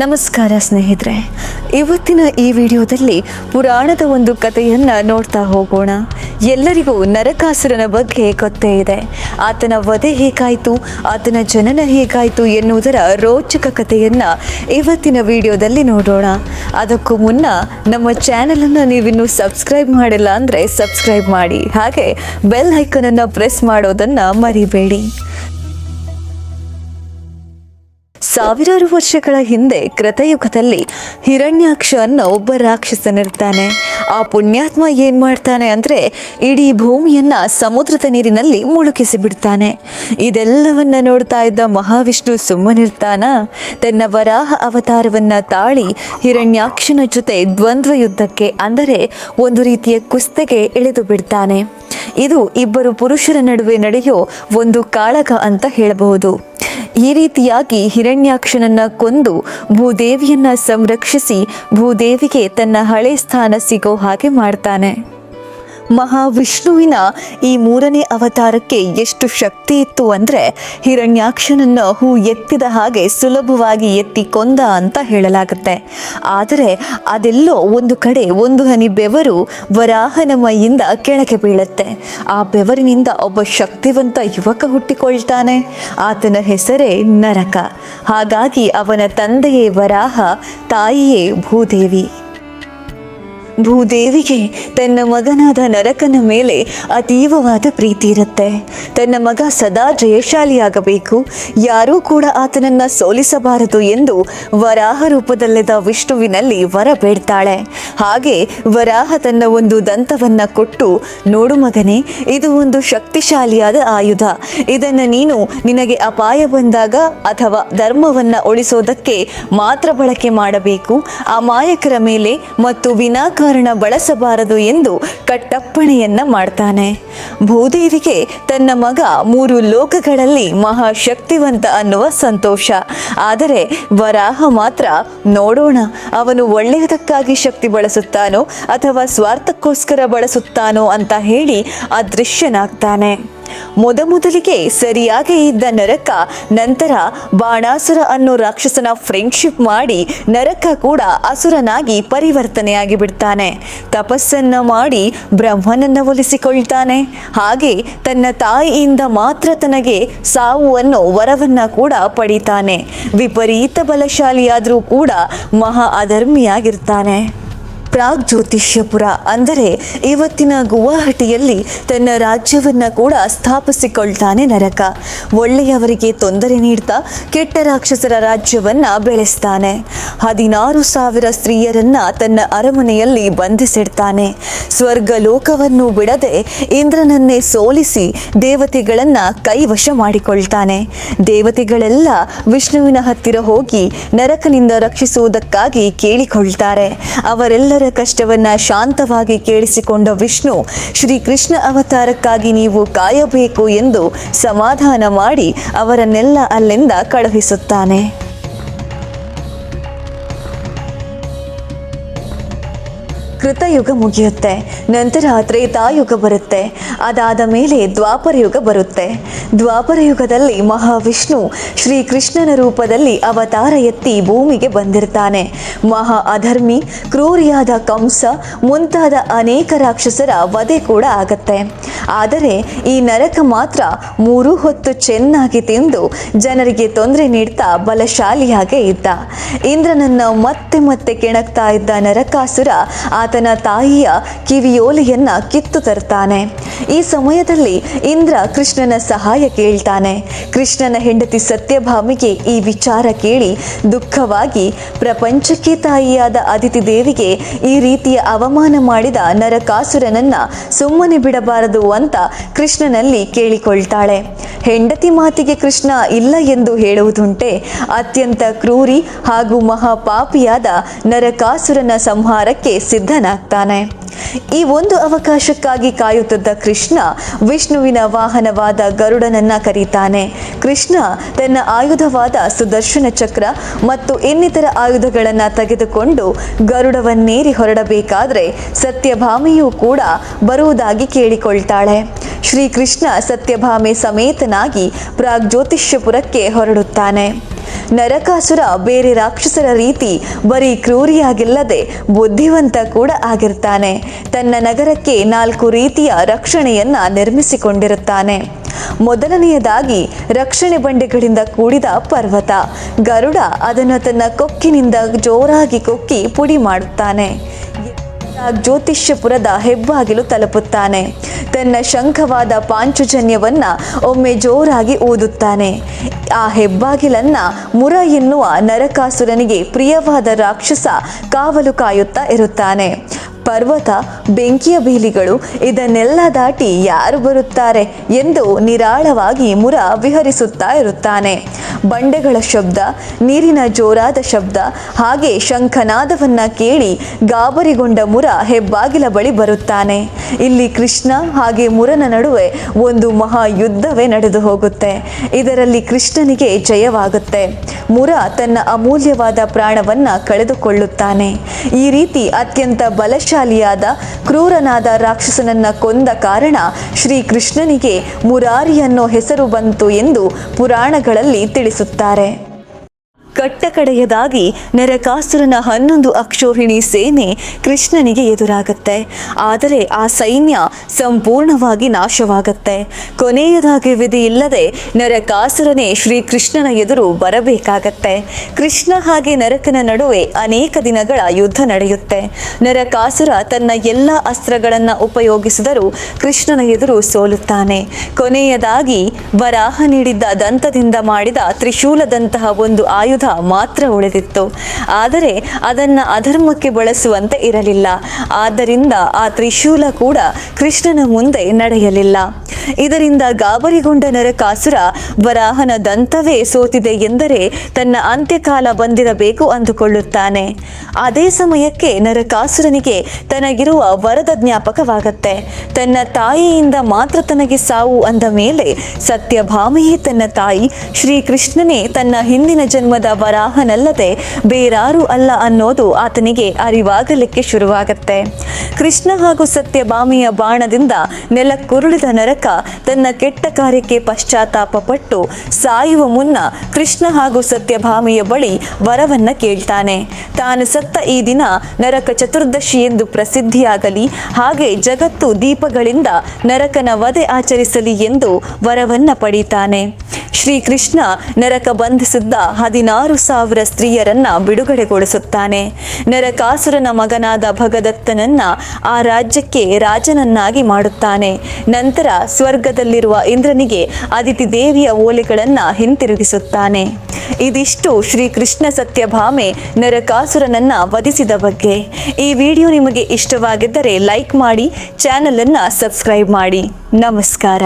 ನಮಸ್ಕಾರ ಸ್ನೇಹಿತರೆ, ಇವತ್ತಿನ ಈ ವಿಡಿಯೋದಲ್ಲಿ ಪುರಾಣದ ಒಂದು ಕಥೆಯನ್ನು ನೋಡ್ತಾ ಹೋಗೋಣ. ಎಲ್ಲರಿಗೂ ನರಕಾಸುರನ ಬಗ್ಗೆ ಗೊತ್ತೇ ಇದೆ. ಆತನ ವಧೆ ಹೇಗಾಯಿತು, ಆತನ ಜನನ ಹೇಗಾಯಿತು ಎನ್ನುವುದರ ರೋಚಕ ಕಥೆಯನ್ನು ಇವತ್ತಿನ ವಿಡಿಯೋದಲ್ಲಿ ನೋಡೋಣ. ಅದಕ್ಕೂ ಮುನ್ನ ನಮ್ಮ ಚಾನಲನ್ನು ನೀವಿನ್ನೂ ಸಬ್ಸ್ಕ್ರೈಬ್ ಮಾಡಿಲ್ಲ ಅಂದರೆ ಸಬ್ಸ್ಕ್ರೈಬ್ ಮಾಡಿ, ಹಾಗೆ ಬೆಲ್ ಐಕನನ್ನು ಪ್ರೆಸ್ ಮಾಡೋದನ್ನು ಮರಿಬೇಡಿ. ಸಾವಿರಾರು ವರ್ಷಗಳ ಹಿಂದೆ ಕೃತಯುಗದಲ್ಲಿ ಹಿರಣ್ಯಾಕ್ಷ ಅನ್ನೋ ಒಬ್ಬ ರಾಕ್ಷಸನಿರ್ತಾನೆ. ಆ ಪುಣ್ಯಾತ್ಮ ಏನ್ ಮಾಡ್ತಾನೆ ಅಂದ್ರೆ ಇಡೀ ಭೂಮಿಯನ್ನ ಸಮುದ್ರದ ನೀರಿನಲ್ಲಿ ಮುಳುಗಿಸಿ ಬಿಡ್ತಾನೆ. ಇದೆಲ್ಲವನ್ನ ನೋಡ್ತಾ ಇದ್ದ ಮಹಾವಿಷ್ಣು ಸುಮ್ಮನಿರ್ತಾನ. ತನ್ನ ವರಾಹ ಅವತಾರವನ್ನ ತಾಳಿ ಹಿರಣ್ಯಾಕ್ಷನ ಜೊತೆ ದ್ವಂದ್ವ ಯುದ್ಧಕ್ಕೆ, ಅಂದರೆ ಒಂದು ರೀತಿಯ ಕುಸ್ತಿಗೆ ಇಳಿದು ಬಿಡ್ತಾನೆ. ಇದು ಇಬ್ಬರು ಪುರುಷರ ನಡುವೆ ನಡೆಯೋ ಒಂದು ಕಾಳಗ ಅಂತ ಹೇಳಬಹುದು. ಈ ರೀತಿಯಾಗಿ ಹಿರಣ್ಯಾಕ್ಷನನ್ನ ಕೊಂದು ಭೂದೇವಿಯನ್ನ ಸಂರಕ್ಷಿಸಿ ಭೂದೇವಿಗೆ ತನ್ನ ಹಳೆ ಸ್ಥಾನ ಸಿಗೋ ಹಾಗೆ ಮಾಡ್ತಾನೆ. ಮಹಾವಿಷ್ಣುವಿನ ಈ ಮೂರನೇ ಅವತಾರಕ್ಕೆ ಎಷ್ಟು ಶಕ್ತಿ ಇತ್ತು ಅಂದರೆ ಹಿರಣ್ಯಾಕ್ಷನನ್ನ ಹೂ ಎತ್ತಿದ ಹಾಗೆ ಸುಲಭವಾಗಿ ಎತ್ತಿ ಕೊಂದ ಅಂತ ಹೇಳಲಾಗುತ್ತೆ. ಆದರೆ ಅದೆಲ್ಲೋ ಒಂದು ಕಡೆ ಒಂದು ಹನಿ ಬೆವರು ವರಾಹನ ಮೈಯಿಂದ ಕೆಳಗೆ ಬೀಳುತ್ತೆ. ಆ ಬೆವರಿನಿಂದ ಒಬ್ಬ ಶಕ್ತಿವಂತ ಯುವಕ ಹುಟ್ಟಿಕೊಳ್ತಾನೆ. ಆತನ ಹೆಸರೇ ನರಕ. ಹಾಗಾಗಿ ಅವನ ತಂದೆಯೇ ವರಾಹ, ತಾಯಿಯೇ ಭೂದೇವಿ. ಭೂದೇವಿಗೆ ತನ್ನ ಮಗನಾದ ನರಕನ ಮೇಲೆ ಅತೀವವಾದ ಪ್ರೀತಿ ಇರುತ್ತೆ. ತನ್ನ ಮಗ ಸದಾ ಜಯಶಾಲಿಯಾಗಬೇಕು, ಯಾರೂ ಕೂಡ ಆತನನ್ನು ಸೋಲಿಸಬಾರದು ಎಂದು ವರಾಹ ರೂಪದಲ್ಲಿದ್ದ ವಿಷ್ಣುವಿನಲ್ಲಿ ವರ ಬೇಡ್ತಾಳೆ. ಹಾಗೆ ವರಾಹ ತನ್ನ ಒಂದು ದಂತವನ್ನ ಕೊಟ್ಟು, ನೋಡು ಮಗನೇ, ಇದು ಒಂದು ಶಕ್ತಿಶಾಲಿಯಾದ ಆಯುಧ. ಇದನ್ನು ನೀನು ನಿನಗೆ ಅಪಾಯ ಬಂದಾಗ ಅಥವಾ ಧರ್ಮವನ್ನ ಉಳಿಸೋದಕ್ಕೆ ಮಾತ್ರ ಬಳಕೆ ಮಾಡಬೇಕು. ಅಮಾಯಕರ ಮೇಲೆ ಮತ್ತು ವಿನಾಕಾರಣ ಬಳಸಬಾರದು ಎಂದು ಕಟ್ಟಪ್ಪಣೆಯನ್ನ ಮಾಡ್ತಾನೆ. ಭೂದೇವಿಗೆ ತನ್ನ ಮಗ 3 ಲೋಕಗಳಲ್ಲಿ ಮಹಾಶಕ್ತಿವಂತ ಅನ್ನುವ ಸಂತೋಷ. ಆದರೆ ವರಾಹ ಮಾತ್ರ ನೋಡೋಣ ಅವನು ಒಳ್ಳೆಯದಕ್ಕಾಗಿ ಶಕ್ತಿ ಬಳಸುತ್ತಾನೋ ಅಥವಾ ಸ್ವಾರ್ಥಕ್ಕೋಸ್ಕರ ಬಳಸುತ್ತಾನೋ ಅಂತ ಹೇಳಿ ಅದೃಶ್ಯನಾಗ್ತಾನೆ. ಮೊದಲಿಗೆ ಸರಿಯಾಗಿ ಇದ್ದ ನರಕ ನಂತರ ಬಾಣಾಸುರ ಅನ್ನೋ ರಾಕ್ಷಸನ ಫ್ರೆಂಡ್ಶಿಪ್ ಮಾಡಿ ನರಕ ಕೂಡ ಅಸುರನಾಗಿ ಪರಿವರ್ತನೆಯಾಗಿ ಬಿಡ್ತಾನೆ. ತಪಸ್ಸನ್ನ ಮಾಡಿ ಬ್ರಹ್ಮನನ್ನ ಒಲಿಸಿಕೊಳ್ತಾನೆ. ಹಾಗೆ ತನ್ನ ತಾಯಿಯಿಂದ ಮಾತ್ರ ತನಗೆ ಸಾವು ಅನ್ನೋ ವರವನ್ನ ಕೂಡ ಪಡಿತಾನೆ. ವಿಪರೀತ ಬಲಶಾಲಿಯಾದರೂ ಕೂಡ ಮಹಾ ಅಧರ್ಮಿಯಾಗಿರ್ತಾನೆ. ಪ್ರಾಗ್ಜ್ಯೋತಿಷ್ಯಪುರ ಅಂದರೆ ಇವತ್ತಿನ ಗುವಾಹಟಿಯಲ್ಲಿ ತನ್ನ ರಾಜ್ಯವನ್ನ ಕೂಡ ಸ್ಥಾಪಿಸಿಕೊಳ್ತಾನೆ ನರಕ. ಒಳ್ಳೆಯವರಿಗೆ ತೊಂದರೆ ನೀಡ್ತಾ ಕೆಟ್ಟ ರಾಕ್ಷಸರ ರಾಜ್ಯವನ್ನ ಬೆಳೆಸ್ತಾನೆ. 16,000 ಸ್ತ್ರೀಯರನ್ನ ತನ್ನ ಅರಮನೆಯಲ್ಲಿ ಬಂಧಿಸಿಡ್ತಾನೆ. ಸ್ವರ್ಗ ಲೋಕವನ್ನು ಬಿಡದೆ ಇಂದ್ರನನ್ನೇ ಸೋಲಿಸಿ ದೇವತೆಗಳನ್ನ ಕೈವಶ ಮಾಡಿಕೊಳ್ತಾನೆ. ದೇವತೆಗಳೆಲ್ಲ ವಿಷ್ಣುವಿನ ಹತ್ತಿರ ಹೋಗಿ ನರಕನಿಂದ ರಕ್ಷಿಸುವುದಕ್ಕಾಗಿ ಕೇಳಿಕೊಳ್ತಾರೆ. ಅವರೆಲ್ಲರ ಕಷ್ಟವನ್ನ ಶಾಂತವಾಗಿ ಕೇಳಿಸಿಕೊಂಡ ವಿಷ್ಣು ಶ್ರೀಕೃಷ್ಣ ಅವತಾರಕ್ಕಾಗಿ ನೀವು ಕಾಯಬೇಕು ಎಂದು ಸಮಾಧಾನ ಮಾಡಿ ಅವರನ್ನೆಲ್ಲ ಅಲ್ಲಿಂದ ಕಳುಹಿಸುತ್ತಾನೆ. ಕೃತಯುಗ ಮುಗಿಯುತ್ತೆ. ನಂತರ ತ್ರೇತಾಯುಗ ಬರುತ್ತೆ. ಅದಾದ ಮೇಲೆ ದ್ವಾಪರ ಯುಗ ಬರುತ್ತೆ. ದ್ವಾಪರ ಯುಗದಲ್ಲಿ ಮಹಾವಿಷ್ಣು ಶ್ರೀಕೃಷ್ಣನ ರೂಪದಲ್ಲಿ ಅವತಾರ ಎತ್ತಿ ಭೂಮಿಗೆ ಬಂದಿರ್ತಾನೆ. ಮಹಾ ಅಧರ್ಮಿ, ಕ್ರೂರಿಯಾದ ಕಂಸ ಮುಂತಾದ ಅನೇಕ ರಾಕ್ಷಸರ ವಧೆ ಕೂಡ ಆಗತ್ತೆ. ಆದರೆ ಈ ನರಕ ಮಾತ್ರ 3 ಹೊತ್ತು ಚೆನ್ನಾಗಿ ತಿಂದು ಜನರಿಗೆ ತೊಂದರೆ ನೀಡ್ತಾ ಬಲಶಾಲಿಯಾಗೇ ಇದ್ದ. ಇಂದ್ರನನ್ನ ಮತ್ತೆ ಮತ್ತೆ ಕೆಣಕ್ತಾ ಇದ್ದ ನರಕಾಸುರ ಆತನ ತಾಯಿಯ ಕಿವಿಯೋಲೆಯನ್ನ ಕಿತ್ತು ತರ್ತಾನೆ. ಈ ಸಮಯದಲ್ಲಿ ಇಂದ್ರ ಕೃಷ್ಣನ ಸಹಾಯ ಕೇಳ್ತಾನೆ. ಕೃಷ್ಣನ ಹೆಂಡತಿ ಸತ್ಯಭಾಮಿಗೆ ಈ ವಿಚಾರ ಕೇಳಿ ದುಃಖವಾಗಿ ಪ್ರಪಂಚಕ್ಕೆ ತಾಯಿಯಾದ ಅದಿತಿ ದೇವಿಗೆ ಈ ರೀತಿಯ ಅವಮಾನ ಮಾಡಿದ ನರಕಾಸುರನನ್ನ ಸುಮ್ಮನೆ ಬಿಡಬಾರದು ಅಂತ ಕೃಷ್ಣನಲ್ಲಿ ಕೇಳಿಕೊಳ್ತಾಳೆ. ಹೆಂಡತಿ ಮಾತಿಗೆ ಕೃಷ್ಣ ಇಲ್ಲ ಎಂದು ಹೇಳುವುದುಂಟೆ. ಅತ್ಯಂತ ಕ್ರೂರಿ ಹಾಗೂ ಮಹಾಪಾಪಿಯಾದ ನರಕಾಸುರನ ಸಂಹಾರಕ್ಕೆ ಸಿದ್ಧನಾಗ್ತಾನೆ. ಈ ಒಂದು ಅವಕಾಶಕ್ಕಾಗಿ ಕಾಯುತ್ತಿದ್ದ ಕೃಷ್ಣ ವಿಷ್ಣುವಿನ ವಾಹನವಾದ ಗರುಡನನ್ನ ಕರೀತಾನೆ. ಕೃಷ್ಣ ತನ್ನ ಆಯುಧವಾದ ಸುದರ್ಶನ ಚಕ್ರ ಮತ್ತು ಇನ್ನಿತರ ಆಯುಧಗಳನ್ನು ತೆಗೆದುಕೊಂಡು ಗರುಡವನ್ನೇರಿ ಹೊರಡಬೇಕಾದ್ರೆ ಸತ್ಯಭಾಮೆಯೂ ಕೂಡ ಬರುವುದಾಗಿ ಕೇಳಿಕೊಳ್ತಾಳೆ. ಶ್ರೀಕೃಷ್ಣ ಸತ್ಯಭಾಮೆ ಸಮೇತನಾಗಿ ಪ್ರಾಗ್ಜ್ಯೋತಿಷ್ಯಪುರಕ್ಕೆ ಹೊರಡುತ್ತಾನೆ. ನರಕಾಸುರ ಬೇರೆ ರಾಕ್ಷಸರ ರೀತಿ ಬರೀ ಕ್ರೂರಿಯಾಗಿಲ್ಲದೆ ಬುದ್ಧಿವಂತ ಕೂಡ ಆಗಿರ್ತಾನೆ. ತನ್ನ ನಗರಕ್ಕೆ 4 ರೀತಿಯ ರಕ್ಷಣೆಯನ್ನ ನಿರ್ಮಿಸಿಕೊಂಡಿರುತ್ತಾನೆ. ಮೊದಲನೆಯದಾಗಿ ರಕ್ಷಣೆ ಬಂಡೆಗಳಿಂದ ಕೂಡಿದ ಪರ್ವತ. ಗರುಡ ಅದನ್ನು ತನ್ನ ಕೊಕ್ಕಿನಿಂದ ಜೋರಾಗಿ ಕೊಕ್ಕಿ ಪುಡಿ ಮಾಡುತ್ತಾನೆ. ಜ್ಯೋತಿಷ್ಯಪುರದ ಹೆಬ್ಬಾಗಿಲು ತಲುಪುತ್ತಾನೆ. ತನ್ನ ಶಂಖವಾದ ಪಾಂಚಜನ್ಯವನ್ನ ಒಮ್ಮೆ ಜೋರಾಗಿ ಊದುತ್ತಾನೆ. ಆ ಹೆಬ್ಬಾಗಿಲನ್ನ ಮುರ ಎನ್ನುವ ನರಕಾಸುರನಿಗೆ ಪ್ರಿಯವಾದ ರಾಕ್ಷಸ ಕಾವಲು ಕಾಯುತ್ತಾ ಇರುತ್ತಾನೆ. ಪರ್ವತ, ಬೆಂಕಿಯ ಬೀಲಿಗಳು ಇದನ್ನೆಲ್ಲ ದಾಟಿ ಯಾರು ಬರುತ್ತಾರೆ ಎಂದು ನಿರಾಳವಾಗಿ ಮುರ ವಿಹರಿಸುತ್ತಾ ಇರುತ್ತಾನೆ. ಬಂಡೆಗಳ ಶಬ್ದ, ನೀರಿನ ಜೋರಾದ ಶಬ್ದ, ಹಾಗೆ ಶಂಖನಾದವನ್ನ ಕೇಳಿ ಗಾಬರಿಗೊಂಡ ಮುರ ಹೆಬ್ಬಾಗಿಲ ಬಳಿ ಬರುತ್ತಾನೆ. ಇಲ್ಲಿ ಕೃಷ್ಣ ಹಾಗೆ ಮುರನ ನಡುವೆ ಒಂದು ಮಹಾಯುದ್ಧವೇ ನಡೆದು ಹೋಗುತ್ತೆ. ಇದರಲ್ಲಿ ಕೃಷ್ಣನಿಗೆ ಜಯವಾಗುತ್ತೆ. ಮುರ ತನ್ನ ಅಮೂಲ್ಯವಾದ ಪ್ರಾಣವನ್ನ ಕಳೆದುಕೊಳ್ಳುತ್ತಾನೆ. ಈ ರೀತಿ ಅತ್ಯಂತ ಬಲಶಾಲಿಯಾದ ಕ್ರೂರನಾದ ರಾಕ್ಷಸನನ್ನ ಕೊಂದ ಕಾರಣ ಶ್ರೀಕೃಷ್ಣನಿಗೆ ಮುರಾರಿ ಅನ್ನೋ ಹೆಸರು ಬಂತು ಎಂದು ಪುರಾಣಗಳಲ್ಲಿ ತಿಳಿಸುತ್ತಾರೆ. ಕಟ್ಟಕಡೆಯದಾಗಿ ನರಕಾಸುರನ 11 ಅಕ್ಷೋಹಿಣಿ ಸೇನೆ ಕೃಷ್ಣನಿಗೆ ಎದುರಾಗುತ್ತೆ. ಆದರೆ ಆ ಸೈನ್ಯ ಸಂಪೂರ್ಣವಾಗಿ ನಾಶವಾಗುತ್ತೆ. ಕೊನೆಯದಾಗಿ ವಿಧಿ ಇಲ್ಲದೆ ನರಕಾಸುರನೇ ಶ್ರೀಕೃಷ್ಣನ ಎದುರು ಬರಬೇಕಾಗತ್ತೆ. ಕೃಷ್ಣ ಹಾಗೆ ನರಕನ ನಡುವೆ ಅನೇಕ ದಿನಗಳ ಯುದ್ಧ ನಡೆಯುತ್ತೆ. ನರಕಾಸುರ ತನ್ನ ಎಲ್ಲ ಅಸ್ತ್ರಗಳನ್ನು ಉಪಯೋಗಿಸಿದರೂ ಕೃಷ್ಣನ ಎದುರು ಸೋಲುತ್ತಾನೆ. ಕೊನೆಯದಾಗಿ ವರಾಹ ನೀಡಿದ್ದ ದಂತದಿಂದ ಮಾಡಿದ ತ್ರಿಶೂಲದಂತಹ ಒಂದು ಆಯುಧ ಮಾತ್ರ ಉಳಿದಿತ್ತು. ಆದರೆ ಅದನ್ನ ಅಧರ್ಮಕ್ಕೆ ಬಳಸುವಂತೆ ಇರಲಿಲ್ಲ. ಆದ್ದರಿಂದ ಆ ತ್ರಿಶೂಲ ಕೂಡ ಕೃಷ್ಣನ ಮುಂದೆ ನಡೆಯಲಿಲ್ಲ. ಇದರಿಂದ ಗಾಬರಿಗೊಂಡ ನರಕಾಸುರ ವರಾಹನ ದಂತವೇ ಸೋತಿದೆ ಎಂದರೆ ತನ್ನ ಅಂತ್ಯಕಾಲ ಬಂದಿರಬೇಕು ಅಂದುಕೊಳ್ಳುತ್ತಾನೆ. ಅದೇ ಸಮಯಕ್ಕೆ ನರಕಾಸುರನಿಗೆ ತನಗಿರುವ ವರದ ಜ್ಞಾಪಕವಾಗತ್ತೆ. ತನ್ನ ತಾಯಿಯಿಂದ ಮಾತ್ರ ತನಗೆ ಸಾವು ಅಂದ ಮೇಲೆ ಸತ್ಯಭಾಮೆಯೇ ತನ್ನ ತಾಯಿ, ಶ್ರೀಕೃಷ್ಣನೇ ತನ್ನ ಹಿಂದಿನ ಜನ್ಮದ ವರಾಹನಲ್ಲದೆ ಬೇರಾರೂ ಅಲ್ಲ ಅನ್ನೋದು ಆತನಿಗೆ ಅರಿವಾಗಲಿಕ್ಕೆ ಶುರುವಾಗತ್ತೆ. ಕೃಷ್ಣ ಹಾಗೂ ಸತ್ಯಭಾಮೆಯ ಬಾಣದಿಂದ ನೆಲಕ್ಕುರುಳಿದ ನರಕ ತನ್ನ ಕೆಟ್ಟ ಕಾರ್ಯಕ್ಕೆ ಪಶ್ಚಾತ್ತಾಪ ಪಟ್ಟು ಸಾಯುವ ಮುನ್ನ ಕೃಷ್ಣ ಹಾಗೂ ಸತ್ಯಭಾಮೆಯ ಬಳಿ ವರವನ್ನ ಕೇಳ್ತಾನೆ. ತಾನು ಸತ್ತ ಈ ದಿನ ನರಕ ಚತುರ್ದಶಿ ಎಂದು ಪ್ರಸಿದ್ಧಿಯಾಗಲಿ, ಹಾಗೆ ಜಗತ್ತು ದೀಪಗಳಿಂದ ನರಕನ ವಧೆ ಆಚರಿಸಲಿ ಎಂದು ವರವನ್ನ ಪಡೀತಾನೆ. ಶ್ರೀಕೃಷ್ಣ ನರಕ ಬಂಧಿಸಿದ್ದ 16,000 ಸ್ತ್ರೀಯರನ್ನ ಬಿಡುಗಡೆಗೊಳಿಸುತ್ತಾನೆ. ನರಕಾಸುರನ ಮಗನಾದ ಭಗದತ್ತನನ್ನ ಆ ರಾಜ್ಯಕ್ಕೆ ರಾಜನನ್ನಾಗಿ ಮಾಡುತ್ತಾನೆ. ನಂತರ ಸ್ವರ್ಗದಲ್ಲಿರುವ ಇಂದ್ರನಿಗೆ ಅದಿತಿ ದೇವಿಯ ಓಲೆಗಳನ್ನ ಹಿಂತಿರುಗಿಸುತ್ತಾನೆ. ಇದಿಷ್ಟು ಶ್ರೀಕೃಷ್ಣ ಸತ್ಯಭಾಮೆ ನರಕಾಸುರನನ್ನ ವಧಿಸಿದ ಬಗ್ಗೆ. ಈ ವಿಡಿಯೋ ನಿಮಗೆ ಇಷ್ಟವಾಗಿದ್ದರೆ ಲೈಕ್ ಮಾಡಿ, ಚಾನಲ್ ಅನ್ನು ಸಬ್ಸ್ಕ್ರೈಬ್ ಮಾಡಿ. ನಮಸ್ಕಾರ.